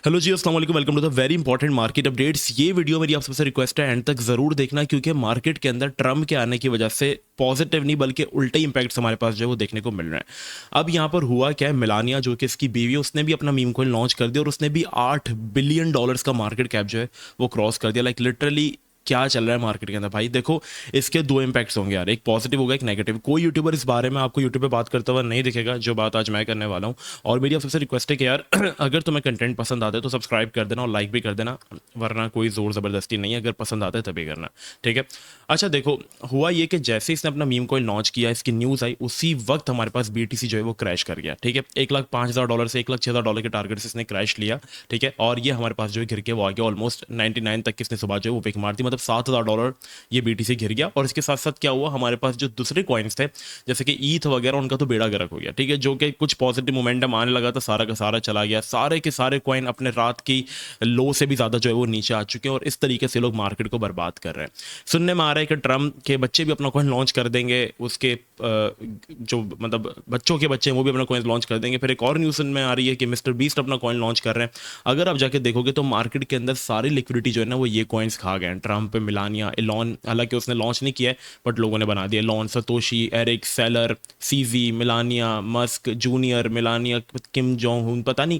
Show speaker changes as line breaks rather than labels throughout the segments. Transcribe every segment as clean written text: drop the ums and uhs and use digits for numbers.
Hello जी, अस्सलाम वालेकुम। Welcome to the very important market updates. ये वीडियो मेरी आप सबसे रिक्वेस्ट है एंड तक जरूर देखना, क्योंकि मार्केट के अंदर ट्रम्प के आने की वजह से पॉजिटिव नहीं बल्कि उल्टे इंपैक्ट्स हमारे पास जो है वो देखने को मिल रहे हैं। अब यहाँ पर हुआ क्या है, मिलानिया जो कि इसकी बीवी है, उसने भी अपना मीम कॉइन लॉन्च कर दिया और उसने भी $8 बिलियन का मार्केट कैप जो है वो क्रॉस कर दिया। लाइक लिटरली क्या चल रहा है मार्केट के अंदर भाई, देखो इसके दो इंपैक्ट्स होंगे यार, एक पॉजिटिव होगा एक नेगेटिव। कोई यूट्यूबर इस बारे में आपको यूट्यूब पे बात करता हुआ नहीं दिखेगा जो बात आज मैं करने वाला हूँ। और मेरी आप सबसे रिक्वेस्ट है कि यार अगर तुम्हें कंटेंट पसंद आता है तो सब्सक्राइब कर देना और लाइक भी कर देना, वरना कोई जोर ज़बरदस्ती नहीं है, अगर पसंद आता है तभी करना, ठीक है। अच्छा देखो, हुआ ये कि जैसे इसने अपना मीम कॉइन लॉन्च किया, इसकी न्यूज़ आई, उसी वक्त हमारे पास बीटीसी जो है वो क्रैश कर गया, ठीक है। $1,05,000 से $1,06,000 के टारगेट से इसने क्रैश लिया, ठीक है। और ये हमारे पास जो है गिर के वो आ गया ऑलमोस्ट 99 तक, किसने सुबह जो है वो पिक मार दी, मतलब $7,000 ये बीटीसी गिर गया। और इसके साथ साथ क्या हुआ, हमारे पास जो दूसरे कॉइन्स थे जैसे कि ईथ वगैरह, उनका तो बेड़ा गर्क हो गया, ठीक है। जो कि कुछ पॉजिटिव मोमेंटम आने लगा था, सारा का सारा चला गया। सारे के सारे कॉइन अपने रात की लो से भी ज़्यादा जो है वो नीचे आ चुके हैं और इस तरीके से लोग मार्केट को बर्बाद कर रहे हैं। सुनने में आ रहा है कि ट्रम्प के बच्चे भी अपना कॉइन लॉन्च कर देंगे, उसके जो मतलब बच्चों के बच्चे हैं वो भी अपना कॉइन लॉन्च कर देंगे। फिर एक और न्यूज़ सुनने में आ रही है कि मिस्टर बीस्ट अपना कॉइन लॉन्च कर रहे हैं। अगर आप जाके देखोगे तो मार्केट के अंदर सारी लिक्विडिटी जो है ना वो ये कॉइन्स खा गए हैं। ट्रम्प, मिलानिया, एलॉन, हालांकि उसने लॉन्च नहीं किया है बट लोगों ने बना दिया। Elon, Satoshi, Eric, Saylor, CZ, Melania, Musk junior, Melania, Kim Jong Un, पता नहीं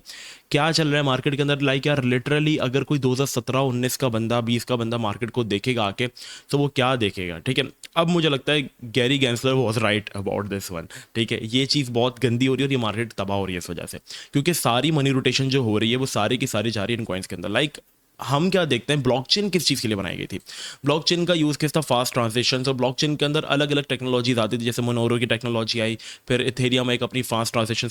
क्या चल रहा है मार्केट के अंदर। लाइक यार लिटरली अगर कोई 2017-19 का बंदा, 20 का बंदा मार्केट को देखेगा आके तो वो क्या देखेगा, ठीक है। अब मुझे लगता है Gary Gansler was right about this one, ठीक है। ये चीज़ बहुत गंदी हो रही है और ये मार्केट तबाह हो रही है इस वजह से, क्योंकि सारी मनी रोटेशन जो हो रही है वो सारी की सारी जा रही है इन कॉइन्स के अंदर। लाइक हम क्या देखते हैं, ब्लॉकचेन किस चीज़ के लिए बनाई गई थी? ब्लॉकचेन का यूज़ किस था? Fast transaction. और ब्लॉकचेन के अंदर अलग अलग टेक्नोलॉजीज आती थी, जैसे मोनोरो की टेक्नोलॉजी आई, फिर इथेरियम एक अपनी फास्ट ट्रांजेक्शन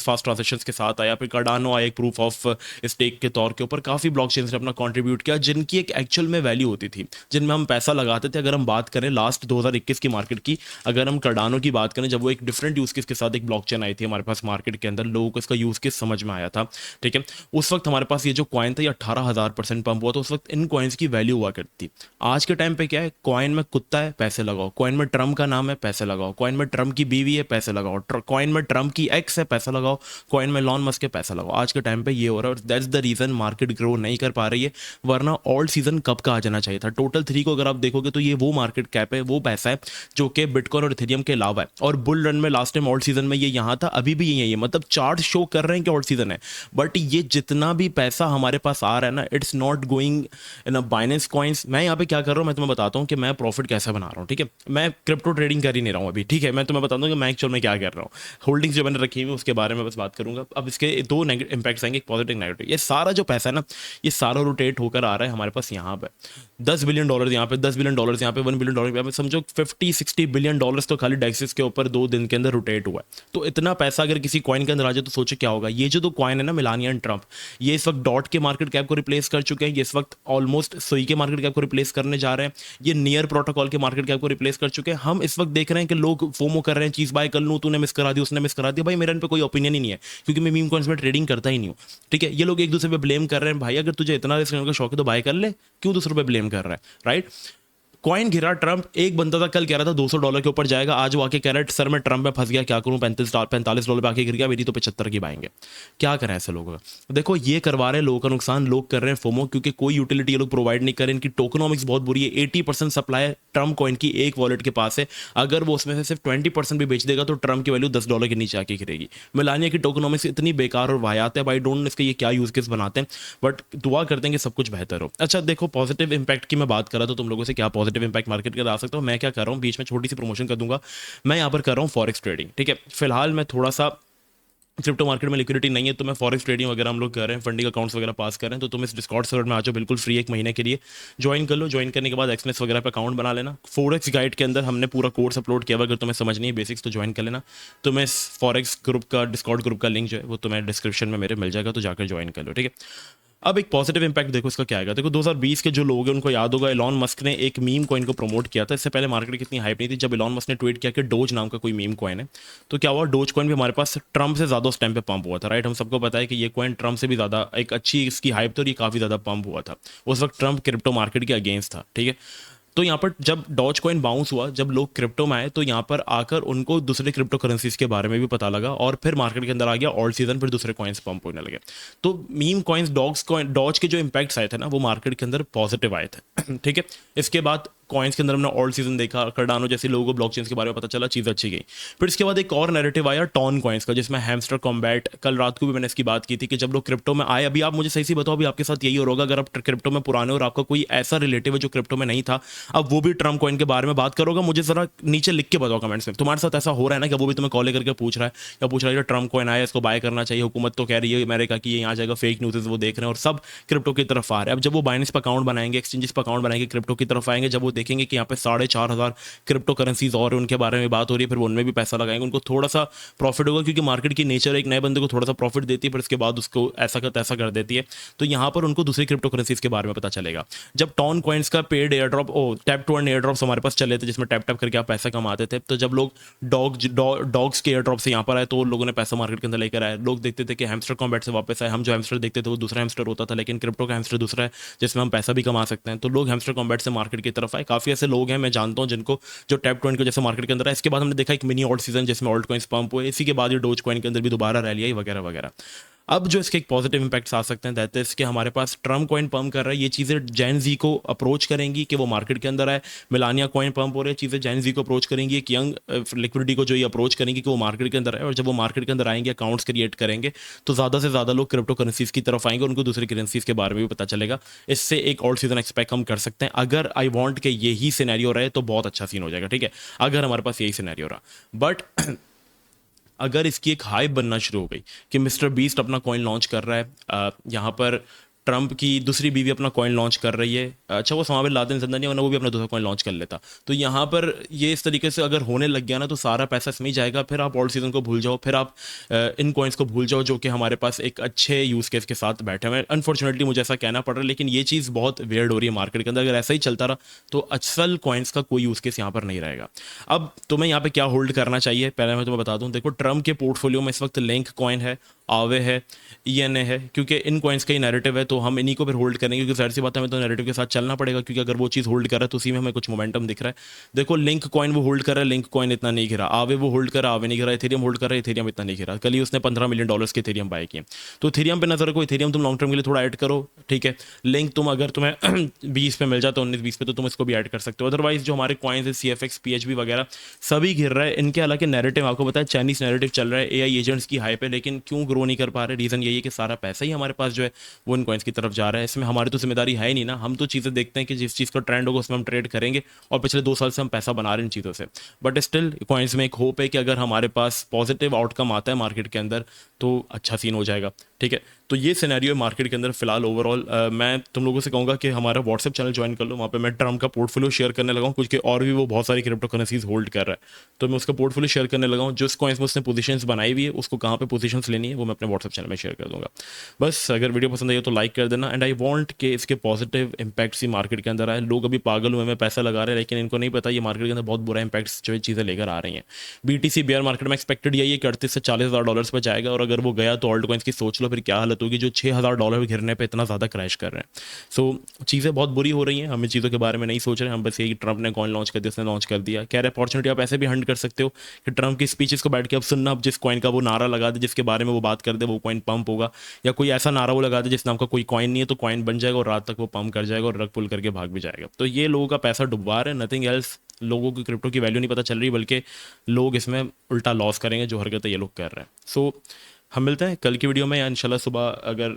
के साथ आया, फिर कार्डानो आया एक प्रूफ ऑफ स्टेक के तौर के ऊपर। काफ़ी ब्लॉकचेन ने अपना कॉन्ट्रीब्यूट किया जिनकी एक एक्चुअल में वैल्यू होती थी, जिनमें हम पैसा लगाते थे। अगर हम बात करें लास्ट 2021 की मार्केट की, अगर हम कार्डानो की बात करें, जब वो एक डिफरेंट यूज़ केस के साथ एक ब्लॉकचेन आई थी हमारे पास मार्केट के अंदर, लोगों को इसका यूज़ केस समझ में आया था, ठीक है। उस वक्त हमारे पास ये जो कॉइन था ये 18,000% पंप हुआ, तो उस वक्त इन कॉइन्स की वैल्यू हुआ करती थी। आज के टाइम पे क्या है, कॉइन में कुत्ता है पैसे लगाओ, कॉइन में ट्रम्प का नाम है पैसे लगाओ, कॉइन में ट्रम्प की बीवी है पैसे लगाओ, कॉइन में ट्रम्प की एक्स है पैसा लगाओ, कॉइन में लॉन मस्क है पैसा लगाओ। आज के टाइम पे ये हो रहा है और that's the reason market grow नहीं कर पा रही है, वरना ऑल्ट सीजन कब का आ जाना चाहिए था। टोटल 3 को अगर आप देखोगे तो ये वो मार्केट कैप है, वो पैसा है जो कि बिटकॉइन और इथेरियम के अलावा है। और बुल रन में लास्ट टाइम ऑल्ट सीजन में ये यहाँ था, अभी भी यही है, मतलब चार्ट शो कर रहे हैं कि ऑल्ट सीजन है। बट ये जितना भी पैसा हमारे पास आ रहा है ना, it's not going in a Binance coins. मैं यहाँ पे क्या कर रहा हूँ, मैं तुम्हें बताता हूँ कि मैं प्रॉफिट कैसे बना रहा हूँ, ठीक है। मैं क्रिप्टो ट्रेडिंग कर ही नहीं रहा हूँ अभी, ठीक है। मैं तुम्हें बताता हूँ कि मैं एक्चुअल में क्या कर रहा हूँ। होल्डिंग्स जो मैंने रखी हुई उसके बारे में बस बात करूंगा। अब इसके दो इंपैक्ट्स आएंगे, एक पॉजिटिव नेगेटिव। ये सारा जो पैसा है ना, ये सारा रोटेट होकर आ रहा है हमारे पास यहाँ पे। $10 बिलियन यहाँ पे, $10 बिलियन यहाँ पे, $1 बिलियन यहाँ पे, समझो 50-60 बिलियन तो खाली डेक्सिस के ऊपर 2 दिन के अंदर रोटेट हुआ है। तो इतना पैसा अगर किसी कॉइन के अंदर आ जाए तो सोचो क्या होगा। ये जो दो कॉइन है ना, मिलानिया एंड ट्रम्प, ये इस वक्त डॉट के मार्केट कैप को रिप्लेस कर चुके हैं। ये इस वक्त ऑलमोस्ट सोई के मार्केट कैप को रिप्लेस करने जा रहे हैं। ये नियर प्रोटोकॉल के मार्केट कैप को रिप्लेस कर चुके हैं। हम इस वक्त देख रहे हैं कि लोग फोमो कर रहे हैं, चीज बाय कर लूं, तूने मिस करा दी, उसने मिस करा दिया। भाई मेरा इन पे कोई ओपिनियन ही नहीं है, क्योंकि मैं मीम कॉइन्स में ट्रेडिंग करता ही नहीं हूँ, ठीक है। ये लोग एक दूसरे पे ब्लेम कर रहे हैं। भाई अगर तुझे इतना रिस्क लेने का शौक है तो बाय कर ले, क्यों दूसरों पे ब्लेम कर रहा है, राइट। कॉइन गिरा, ट्रम्प, एक बंदा था कल कह रहा था $200 के ऊपर जाएगा, आज वो आके कह रहा है सर मैं ट्रम्प में फंस गया, क्या करूं, $45 पे आके गिर गया, मेरी तो 75 की बाएंगे। क्या करें ऐसे लोगों का? देखो ये करवा रहे हैं लोगों का नुकसान, लोग कर रहे हैं फोमो, क्योंकि कोई यूटिलिटी ये लोग प्रोवाइड नहीं कर रहे। इनकी टोकनॉमिक्स बहुत बुरी है। 80% सप्लाई ट्रम्प कॉइन की एक वॉलेट के पास है, अगर वो उसमें से सिर्फ 20% भी बेच देगा तो ट्रम्प की वैल्यू $10 के नीचे आके गिरेगी। मिलानिया की टोकनॉमिक्स इतनी बेकार और वाहियात है, भाई डोंट इसके ये क्या यूज केस बनाते हैं, बट दुआ करते हैं कि सब कुछ बेहतर हो। अच्छा देखो, पॉजिटिव इंपैक्ट की मैं बात कर रहा था तुम लोगों से, क्या पॉजिटिव इंपैक्ट मार्केट के आ सकता हूँ। मैं क्या कर रहा हूँ, बीच में छोटी सी प्रमोशन कर दूंगा। मैं यहाँ पर कर रहा हूँ फॉरेक्स ट्रेडिंग, ठीक है। फिलहाल मैं थोड़ा सा क्रिप्टो मार्केट में लिक्विडिटी नहीं है, तो मैं फॉरेक्स ट्रेडिंग वगैरह हम लोग कर रहे हैं, फंडिंग अकाउंट्स वगैरह पास कर रहे हैं। तो तुम इस डिस्कॉर्ड सर्वर में आ जाओ बिल्कुल फ्री, 1 महीने के लिए ज्वाइन कर लो। ज्वाइन करने के बाद एक्सनेस वगैरह पे अकाउंट बना लेना। फॉरेक्स गाइड के अंदर हमने पूरा कोर्स अपलोड किया हुआ, अगर तुम्हें समझ नहीं है बेसिक्स तो ज्वाइन कर लेना। तुम्हें इस फॉरेक्स ग्रुप का, डिस्कॉर्ड ग्रुप का लिंक जो है वो तुम्हें डिस्क्रिप्शन में मेरे मिल जाएगा, तो जाकर ज्वाइन कर लो, ठीक है। अब एक पॉजिटिव इंपैक्ट देखो इसका क्या आएगा। देखो 2020 के जो लोग हैं उनको याद होगा, एलॉन मस्क ने एक मीम कॉइन को प्रमोट किया था। इससे पहले मार्केट कितनी हाइप नहीं थी। जब एलॉन मस्क ने ट्वीट किया कि डोज नाम का कोई मीम कॉइन है, तो क्या हुआ, डोज कॉइन भी हमारे पास ट्रम्प से ज़्यादा उस टाइम पे पंप हुआ था, राइट। हम सबको पता है कि ये कॉइन ट्रम्प से भी ज़्यादा एक अच्छी इसकी हाइप थी और ये काफ़ी ज़्यादा पंप हुआ था। उस वक्त ट्रम्प क्रिप्टो मार्केट के अगेंस्ट था, ठीक है। तो यहाँ पर जब डॉज कॉइन बाउंस हुआ, जब लोग क्रिप्टो में आए, तो यहाँ पर आकर उनको दूसरे क्रिप्टो करेंसीज के बारे में भी पता लगा और फिर मार्केट के अंदर आ गया ऑल सीजन, फिर दूसरे कॉइन्स पंप होने लगे। तो मीम कॉइन्स, डॉज के जो इम्पैक्ट्स आए थे ना, वो मार्केट के अंदर पॉजिटिव आए थे। ठीक है, इसके बाद कॉइन्स के अंदर हमने ऑल सीजन देखा, कार्डानो जैसे लोगों को ब्लॉकचेन्स के बारे में पता चला, चीज़ अच्छी गई। फिर इसके बाद एक और नैरेटिव आया टॉन कॉइन्स का, जिसमें हैमस्टर कॉम्बैट, कल रात को भी मैंने इसकी बात की थी कि जब लोग क्रिप्टो में आए, अभी आप मुझे सही से बताओ, अभी आपके साथ यही हो रहा, अगर आप क्रिप्टो में पुराने और आपका कोई ऐसा रिलेटिव है जो क्रिप्टो में नहीं था, अब वो भी ट्रम्प कॉइन के बारे में बात करोगा, मुझे जरा नीचे लिख के बताओ कमेंट्स में, तुम्हारे साथ ऐसा हो रहा है ना कि वो भी तुम्हें कॉल करके पूछ रहा है या पूछ रहा है ट्रम्प कॉइन आया, इसको बाय करना चाहिए, हुकूमत तो कह रही है अमेरिका की ये यहाँ जाएगा, फेक न्यूज़ वो देख रहे हैं और सब क्रिप्टो की तरफ आ रहे हैं। अब जब वो बाइनेंस पर अकाउंट बनाएंगे, एक्सचेंजेस पर अकाउंट बनाएंगे, क्रिप्टो की तरफ आएंगे, जब वो देखेंगे कि यहाँ पे 4,500 क्रिप्टो करेंसीज और उनके बारे में बात हो रही है, फिर वो उनमें भी पैसा लगाएंगे, उनको थोड़ा सा प्रॉफिट होगा, क्योंकि मार्केट की नेचर एक नए बंदे को थोड़ा सा प्रॉफिट देती है, फिर उसके बाद उसको ऐसा कर तैसा कर देती है। तो यहाँ पर उनको दूसरी क्रिप्टो करेंसीज के बारे में पता चलेगा। जब टॉन कॉइन्स का paid airdrop, tap to earn airdrops हमारे पास चले थे, जिसमें टैप टैप करके आप पैसा कमाते थे, तो जब लोग डॉग्स के एयर ड्रॉप से यहाँ पर आए, तो लोगों ने पैसा मार्केट के अंदर लेकर आए। लोग देखते थे कि हैमस्टर कॉम्बैट से वापस आए, हम जो हैमस्टर देखते थे वो दूसरा हैमस्टर होता था, लेकिन क्रिप्टो का हैमस्टर दूसरा है जिसमें हम पैसा भी कमा सकते हैं। तो लोग हैमस्टर कॉम्बैट से मार्केट की तरफ आए। काफ़ी ऐसे लोग हैं मैं जानता हूँ जिनको, जो टैप टू अर्न को जैसे मार्केट के अंदर आए। इसके बाद हमने देखा एक मिनी ऑल्ट सीजन जिसमें ऑल्ट कॉइन्स पंप हुए, इसी के बाद ये डोज कॉइन के अंदर भी दोबारा रैली आई वगैरह वगैरह। अब जो इसके एक पॉजिटिव इंपैक्ट्स आ सकते हैं, दैट इज कि हमारे पास ट्रम्प कॉइन पंप कर रहा है, ये चीज़ें जैन जी को अप्रोच करेंगी कि वो मार्केट के अंदर आए। मिलानिया कॉइन पंप हो रही है, चीज़ें जैन जी को अप्रोच करेंगी, एक यंग लिक्विडिटी को जो ये अप्रोच करेंगी कि वो मार्केट के अंदर आए। और जब वो मार्केट के अंदर आएंगे, अकाउंट्स क्रिएट करेंगे, तो ज़्यादा से ज़्यादा लोग क्रिप्टो करेंसीज की तरफ आएंगे, उनको दूसरी करेंसीज के बारे में भी पता चलेगा। इससे एक और सीजन एक्सपेक्ट हम कर सकते हैं। अगर आई वॉन्ट के यही सिनेरियो रहे तो बहुत अच्छा सीन हो जाएगा। ठीक है, अगर हमारे पास यही सिनेरियो रहा। बट अगर इसकी एक हाइप बनना शुरू हो गई कि मिस्टर बीस्ट अपना कॉइन लॉन्च कर रहा है, यहाँ पर ट्रम्प की दूसरी बीवी अपना कॉइन लॉन्च कर रही है, अच्छा वो समाबिल लादेन जिंदा नहीं, वरना वो भी अपना दूसरा कॉइन लॉन्च कर लेता। तो यहाँ पर ये इस तरीके से अगर होने लग गया ना, तो सारा पैसा इसमें ही जाएगा। फिर आप ऑल्ट सीजन को भूल जाओ, फिर आप इन कॉइन्स को भूल जाओ जो कि हमारे पास एक अच्छे यूज़ केस के साथ बैठे हुए हैं। अनफॉर्चुनेटली मुझे ऐसा कहना पड़ रहा है, लेकिन ये चीज़ बहुत वियर्ड हो रही है मार्केट के अंदर। अगर ऐसा ही चलता रहा तो असल कॉइन्स का कोई यूज़ केस यहाँ पर नहीं रहेगा। अब तुम्हें यहाँ पे क्या होल्ड करना चाहिए, पहले मैं तुम्हें बता दूँ। देखो, ट्रम्प के पोर्टफोलियो में इस वक्त लिंक कॉइन है, आवे है, ENA है, क्योंकि इन कॉइन्स का ही नैरेटिव है, तो हम इन्हीं को फिर होल्ड करेंगे, क्योंकि जाहिर सी बात है हमें तो नैरेटिव के साथ चलना पड़ेगा, क्योंकि अगर वो चीज़ होल्ड कर रहा है तो उसी में हमें कुछ मोमेंटम दिख रहा है। देखो, लिंक कॉइन वो होल्ड कर रहा है, लिंक कॉइन इतना नहीं गिरा। आवे वो होल्ड कर रहा है, आवे नहीं गिरा। इथेरियम होल्ड कर रहा है, इथेरियम इतना नहीं गिरा। कल ही उसने $15 मिलियन के इथेरियम बाय किए। तो इथेरियम पे नजर रखो, इथेरियम तुम लॉन्ग टर्म के लिए थोड़ा ऐड करो। ठीक है, लिंक तुम अगर तुम्हें 20 पे मिल जाता है, 19-20 पे, तो तुम इसको भी ऐड कर सकते हो। अदरवाइज जो हमारे कॉइन्स है, CFX, PHB वगैरह सभी गिर रहा है। इनके हालांकि नैरेटिव आपको पता है, चाइनीज नैरेटिव चल रहा है, AI एजेंट्स की हाइप है, लेकिन क्यों ग्रो नहीं कर पा रहे? रीजन यही है कि सारा पैसा ही हमारे पास जो है वो इन कॉइन्स की तरफ जा रहा है। इसमें हमारी तो जिम्मेदारी है ही नहीं ना। हम तो चीज़ें देखते हैं कि जिस चीज़ का ट्रेंड होगा उसमें हम ट्रेड करेंगे, और पिछले 2 साल से हम पैसा बना रहे हैं इन चीज़ों से। बट स्टिल कॉइन्स में एक होप है कि अगर हमारे पास पॉजिटिव आउटकम आता है मार्केट के अंदर तो अच्छा सीन हो जाएगा। ठीक है, तो ये सिनेरियो मार्केट के अंदर फिलहाल ओवरऑल। मैं तुम लोगों से कहूँगा कि हमारा व्हाट्सएप चैनल ज्वाइन कर लो, वहाँ पे मैं ट्रम्प का पोर्टफोलियो शेयर करने लगा हूँ, कुछ के और भी वो बहुत सारी क्रिप्टो करेंसीज होल्ड कर रहा है, तो मैं उसका पोर्टफोलियो शेयर करने लगा हूँ। जिस कॉइन्स में उसने पोजीशंस बनाई हुई है, उसको कहाँ पे पोजीशंस लेनी है, वो मैं अपने व्हाट्सएप चैनल में शेयर कर दूँगा। बस अगर वीडियो पसंद आई हो तो लाइक कर देना। एंड आई वांट कि इसके पॉजिटिव इंपैक्ट्स ही मार्केट के अंदर आए। लोग अभी पागल हुए में पैसा लगा रहे हैं, लेकिन इनको नहीं पता ये मार्केट के अंदर बहुत बुरा इंपैक्ट्स जो है चीज़ें लेकर आ रही हैं। BTC बेयर मार्केट में एक्सपेक्टेड यही है कि $38 से $40,000 पर जाएगा, और अगर वो गया तो ऑल्ट कॉइन्स की सोच लो फिर क्या हालत होगी, जो $6,000 गिरने पर इतना ज़्यादा क्रैश कर रहे हैं। सो चीज़ें बहुत बुरी हो रही हैं। हमें चीज़ों के बारे में नहीं सोच रहे, हम बस यही ट्रम्प ने कॉइन लॉन्च कर दिया, उसने लॉन्च कर दिया। कह रहे अपॉर्चुनिटी आप ऐसे भी हंट कर सकते हो कि ट्रम्प की स्पीचेस को बैठ के अब सुनना, अब जिस कॉइन का वो नारा लगा दे, जिसके बारे में वो बात कर दे, वो कॉइन पंप होगा, या कोई ऐसा नारा वो लगा दे जिस नाम का कोई कॉइन नहीं है, तो कॉइन बन जाएगा और रात तक वो पंप कर जाएगा और रग पुल करके भाग भी जाएगा। तो ये लोगों का पैसा डुबवा रहे हैं, नथिंग एल्स। लोगों की क्रिप्टो की वैल्यू नहीं पता चल रही, बल्कि लोग इसमें उल्टा लॉस करेंगे, जो हरकतें ये लोग कर रहे हैं। सो हम मिलते हैं कल की वीडियो में, या इंशाल्लाह सुबह अगर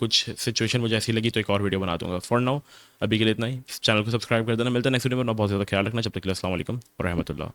कुछ सिचुएशन मुझे ऐसी लगी तो एक और वीडियो बना दूंगा। फॉर नाउ अभी के लिए इतना ही। चैनल को सब्सक्राइब कर देना। मिलता है नेक्स्ट वीडियो में। बहुत ज़्यादा ख्याल रखना। जब तक के लिए अस्सलाम वालेकुम व रहमतुल्लाह।